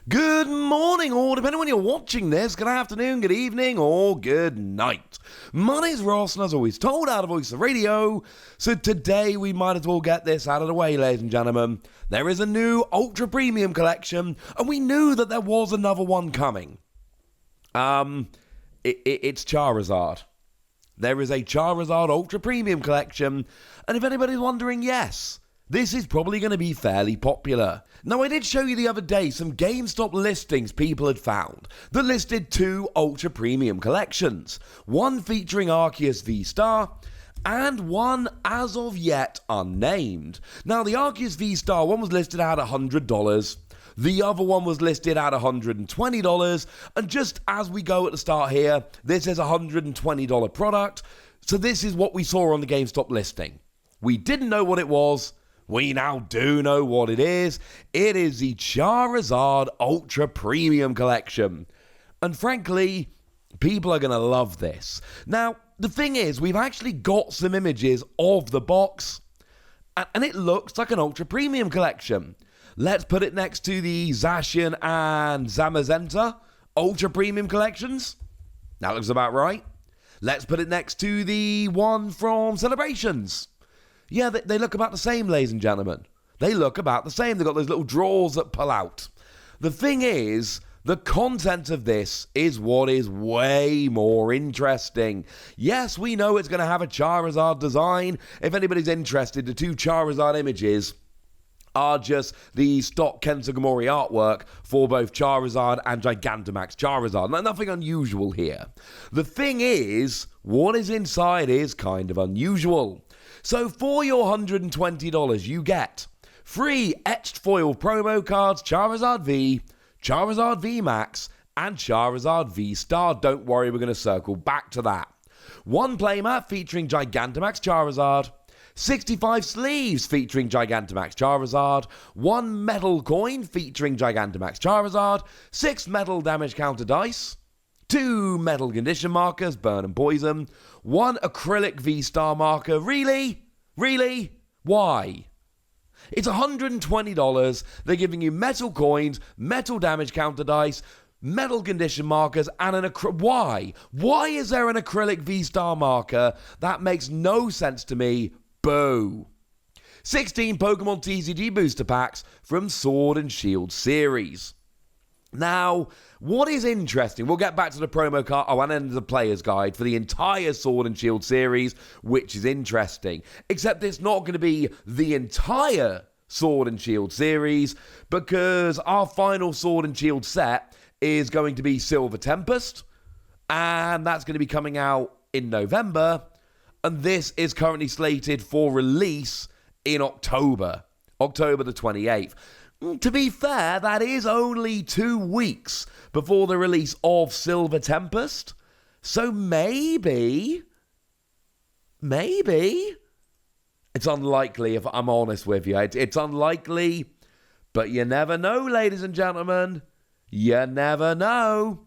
Good morning, or depending on when you're watching this, good afternoon, good evening, or good night. My name's Ross, and as always, told out of Voice of Radio. So today we might as well get this out of the way, ladies and gentlemen. There is a new Ultra Premium collection, and we knew that there was another one coming. It's Charizard. There is a Charizard Ultra Premium collection, and if anybody's wondering, yes, this is probably going to be fairly popular. Now, I did show you the other day some GameStop listings people had found that listed two Ultra Premium collections. One featuring Arceus V Star, and one as of yet unnamed. Now, the Arceus V Star one was listed at $100. The other one was listed at $120. And just as we go at the start here, this is a $120 product. So this is what we saw on the GameStop listing. We didn't know what it was. We now do know what it is. It is the Charizard Ultra Premium Collection. And frankly, people are going to love this. Now, the thing is, we've actually got some images of the box, and it looks like an Ultra Premium Collection. Let's put it next to the Zacian and Zamazenta Ultra Premium Collections. That looks about right. Let's put it next to the one from Celebrations. Yeah, they look about the same, ladies and gentlemen. They look about the same. They've got those little drawers that pull out. The thing is, the content of this is what is way more interesting. Yes, we know it's going to have a Charizard design. If anybody's interested, the two Charizard images are just the stock Kensogomori artwork for both Charizard and Gigantamax Charizard. Now, nothing unusual here. The thing is, what is inside is kind of unusual. So for your $120, you get free etched foil promo cards, Charizard V, Charizard V Max, and Charizard V Star. Don't worry, we're going to circle back to that. One playmat featuring Gigantamax Charizard, 65 sleeves featuring Gigantamax Charizard, one metal coin featuring Gigantamax Charizard, 6 metal damage counter dice, 2 metal condition markers, burn and poison, 1 acrylic V-Star marker. Really? Really? Why? It's $120. They're giving you metal coins, metal damage counter dice, metal condition markers, and an Why? Why is there an acrylic V-Star marker? That makes no sense to me. Boo. 16 Pokémon TCG booster packs from Sword and Shield series. Now, what is interesting, we'll get back to the promo card, and then the player's guide for the entire Sword and Shield series, which is interesting. Except it's not going to be the entire Sword and Shield series, because our final Sword and Shield set is going to be Silver Tempest, and that's going to be coming out in November, and this is currently slated for release in October the 28th. To be fair, that is only 2 weeks before the release of Silver Tempest. So maybe, it's unlikely if I'm honest with you. It's unlikely, but you never know, ladies and gentlemen. You never know.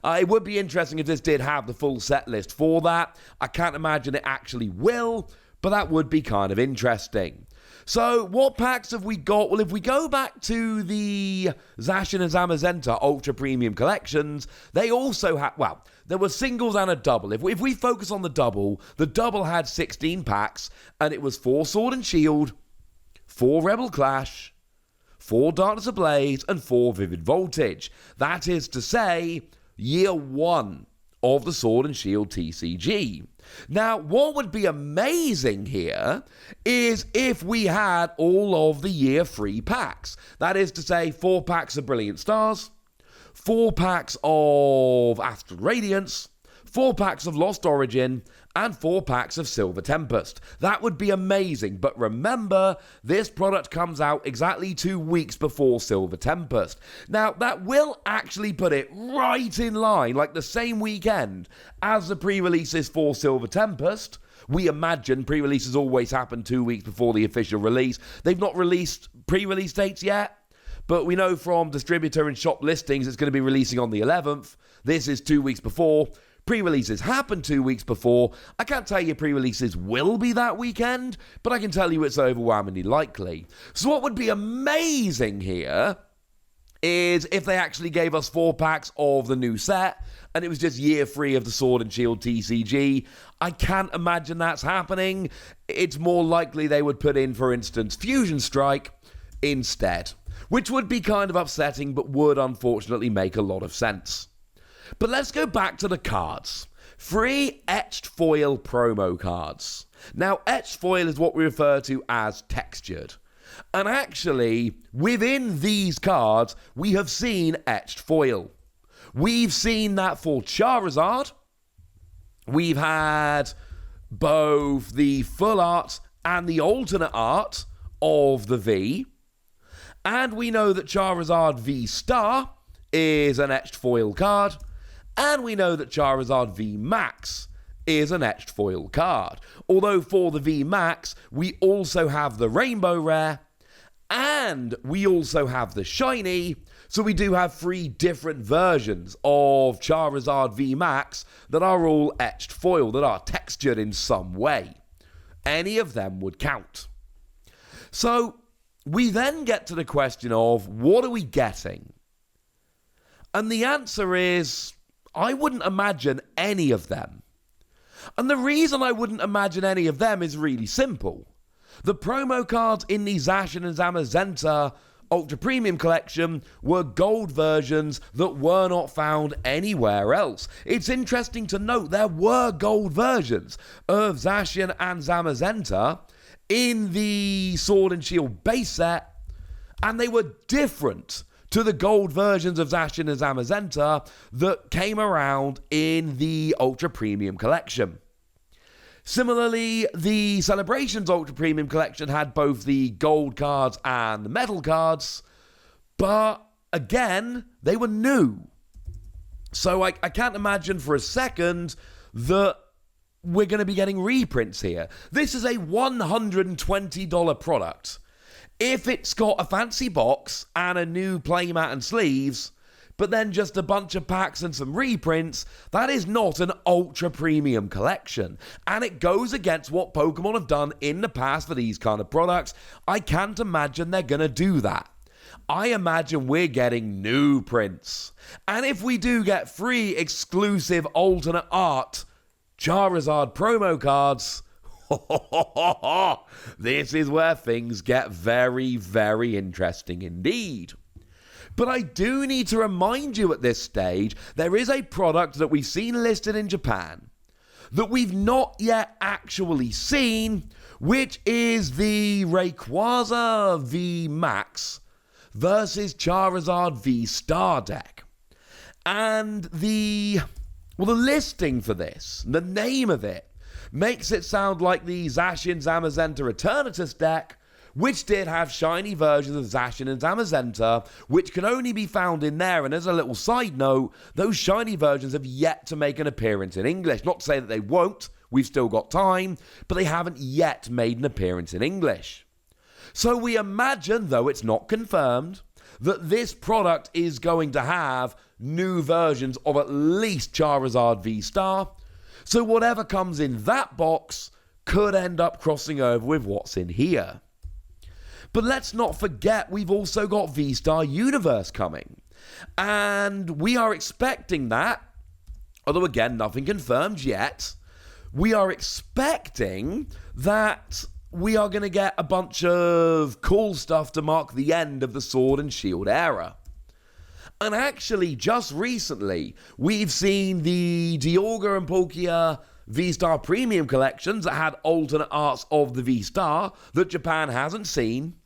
It would be interesting if this did have the full set list for that. I can't imagine it actually will, but that would be kind of interesting. So, what packs have we got? Well, if we go back to the Zacian and Zamazenta Ultra Premium collections, they also had, there were singles and a double. If we focus on the double had 16 packs, and it was 4 Sword and Shield, 4 Rebel Clash, 4 Darkness Ablaze, and 4 Vivid Voltage. That is to say, year 1 of the Sword and Shield TCG. Now, what would be amazing here is if we had all of the year free packs. That is to say, 4 packs of Brilliant Stars, 4 packs of Astral Radiance, 4 packs of Lost Origin, and 4 packs of Silver Tempest. That would be amazing, but remember, this product comes out exactly 2 weeks before Silver Tempest. Now, that will actually put it right in line, like the same weekend as the pre-releases for Silver Tempest. We imagine pre-releases always happen 2 weeks before the official release. They've not released pre-release dates yet, but we know from distributor and shop listings it's going to be releasing on the 11th. This is 2 weeks before. Pre-releases happen 2 weeks before. I can't tell you pre-releases will be that weekend, but I can tell you it's overwhelmingly likely. So what would be amazing here is if they actually gave us 4 packs of the new set and it was just year 3 of the Sword and Shield TCG. I can't imagine that's happening. It's more likely they would put in, for instance, Fusion Strike instead, which would be kind of upsetting but would unfortunately make a lot of sense. But let's go back to the cards. 3 etched foil promo cards. Now, etched foil is what we refer to as textured. And actually, within these cards, we have seen etched foil. We've seen that for Charizard. We've had both the full art and the alternate art of the V. And we know that Charizard V Star is an etched foil card. And we know that Charizard V Max is an etched foil card. Although for the V Max, we also have the Rainbow Rare, and we also have the Shiny, so we do have 3 different versions of Charizard V Max that are all etched foil, that are textured in some way. Any of them would count. So we then get to the question of, what are we getting? And the answer is, I wouldn't imagine any of them. And the reason I wouldn't imagine any of them is really simple. The promo cards in the Zacian and Zamazenta Ultra Premium Collection were gold versions that were not found anywhere else. It's interesting to note there were gold versions of Zacian and Zamazenta in the Sword and Shield base set, and they were different to the gold versions of Zacian and Zamazenta that came around in the Ultra Premium Collection. Similarly, the Celebrations Ultra Premium Collection had both the gold cards and the metal cards, but again, they were new. So I can't imagine for a second that we're going to be getting reprints here. This is a $120 product. If it's got a fancy box and a new playmat and sleeves, but then just a bunch of packs and some reprints, that is not an ultra premium collection. And it goes against what Pokemon have done in the past for these kind of products. I can't imagine they're going to do that. I imagine we're getting new prints. And if we do get 3 exclusive alternate art Charizard promo cards, this is where things get very, very interesting indeed. But I do need to remind you at this stage, there is a product that we've seen listed in Japan that we've not yet actually seen, which is the Rayquaza V Max versus Charizard V Star deck. And the listing for this, the name of it, makes it sound like the Zacian Zamazenta Eternatus deck, which did have shiny versions of Zacian and Zamazenta, which can only be found in there. And as a little side note, those shiny versions have yet to make an appearance in English. Not to say that they won't, we've still got time, but they haven't yet made an appearance in English. So we imagine, though it's not confirmed, that this product is going to have new versions of at least Charizard V Star. So whatever comes in that box could end up crossing over with what's in here. But let's not forget, we've also got V-Star Universe coming. And we are expecting that, although again, nothing confirmed yet, we are expecting that we are going to get a bunch of cool stuff to mark the end of the Sword and Shield era. And actually, just recently, we've seen the Dialga and Palkia V-Star Premium collections that had alternate arts of the V-Star that Japan hasn't seen.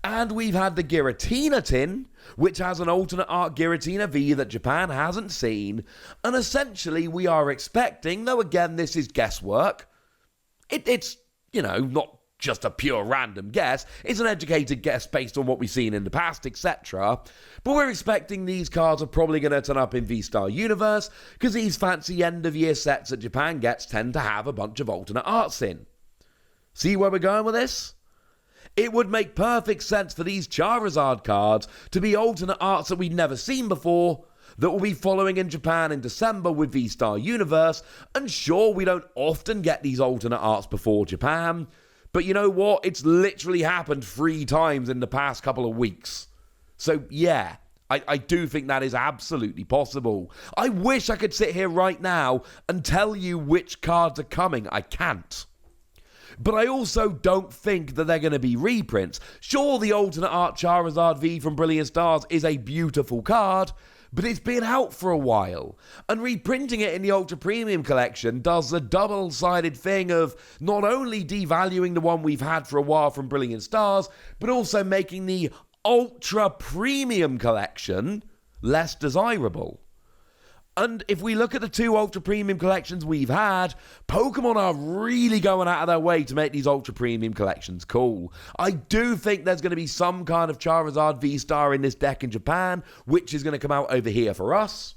And we've had the Giratina tin, which has an alternate art Giratina V that Japan hasn't seen. And essentially, we are expecting, though again, this is guesswork. It's, not just a pure random guess. It's an educated guess based on what we've seen in the past, etc. But we're expecting these cards are probably going to turn up in V-Star Universe, because these fancy end-of-year sets that Japan gets tend to have a bunch of alternate arts in. See where we're going with this? It would make perfect sense for these Charizard cards to be alternate arts that we've never seen before, that will be following in Japan in December with V-Star Universe. And sure, we don't often get these alternate arts before Japan, but you know what? It's literally happened 3 times in the past couple of weeks. So yeah, I do think that is absolutely possible. I wish I could sit here right now and tell you which cards are coming. I can't. But I also don't think that they're going to be reprints. Sure, the alternate Art Charizard V from Brilliant Stars is a beautiful card, but it's been out for a while. And reprinting it in the Ultra Premium collection does the double-sided thing of not only devaluing the one we've had for a while from Brilliant Stars, but also making the Ultra Premium collection less desirable. And if we look at the two Ultra Premium collections we've had, Pokemon are really going out of their way to make these Ultra Premium collections cool. I do think there's going to be some kind of Charizard V Star in this deck in Japan, which is going to come out over here for us.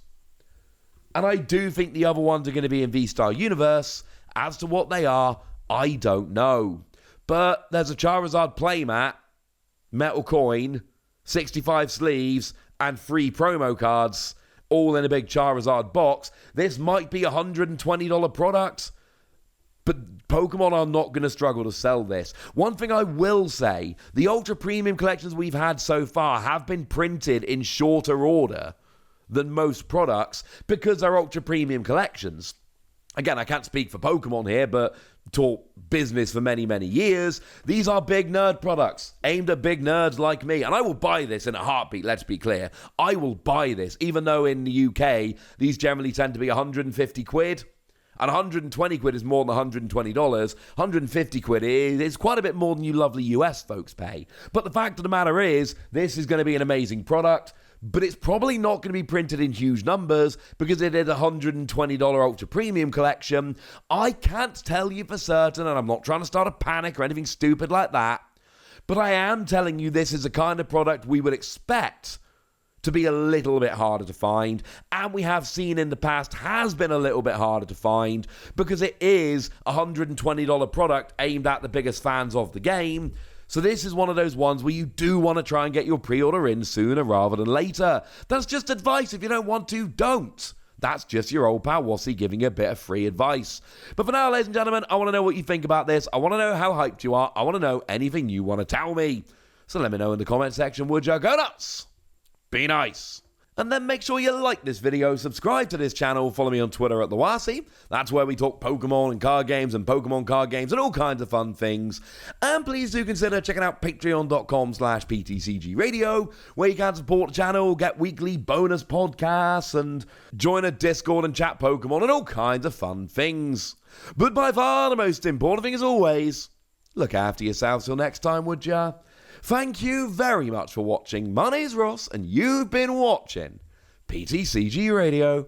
And I do think the other ones are going to be in V Star Universe. As to what they are, I don't know. But there's a Charizard playmat, metal coin, 65 sleeves, and 3 promo cards, all in a big Charizard box. This might be a $120 product, but Pokemon are not going to struggle to sell this. One thing I will say, the Ultra Premium collections we've had so far have been printed in shorter order than most products because they're Ultra Premium collections. Again, I can't speak for Pokemon here, but taught business for many, many years. These are big nerd products aimed at big nerds like me. And I will buy this in a heartbeat, let's be clear. I will buy this, even though in the UK, these generally tend to be 150 quid. And 120 quid is more than $120. 150 quid is quite a bit more than you lovely US folks pay. But the fact of the matter is, this is going to be an amazing product. But it's probably not going to be printed in huge numbers because it is a $120 Ultra Premium collection. I can't tell you for certain, and I'm not trying to start a panic or anything stupid like that, but I am telling you this is the kind of product we would expect to be a little bit harder to find, and we have seen in the past has been a little bit harder to find because it is a $120 product aimed at the biggest fans of the game. So this is one of those ones where you do want to try and get your pre-order in sooner rather than later. That's just advice. If you don't want to, don't. That's just your old pal Wassy giving you a bit of free advice. But for now, ladies and gentlemen, I want to know what you think about this. I want to know how hyped you are. I want to know anything you want to tell me. So let me know in the comment section, would you? Go nuts! Be nice! And then make sure you like this video, subscribe to this channel, follow me on Twitter at @TheWassy. That's where we talk Pokemon and card games and Pokemon card games and all kinds of fun things. And please do consider checking out patreon.com/PTCG Radio, where you can support the channel, get weekly bonus podcasts, and join a Discord and chat Pokemon and all kinds of fun things. But by far the most important thing as always, look after yourselves till next time, would ya? Thank you very much for watching. My name's Ross, and you've been watching PTCG Radio.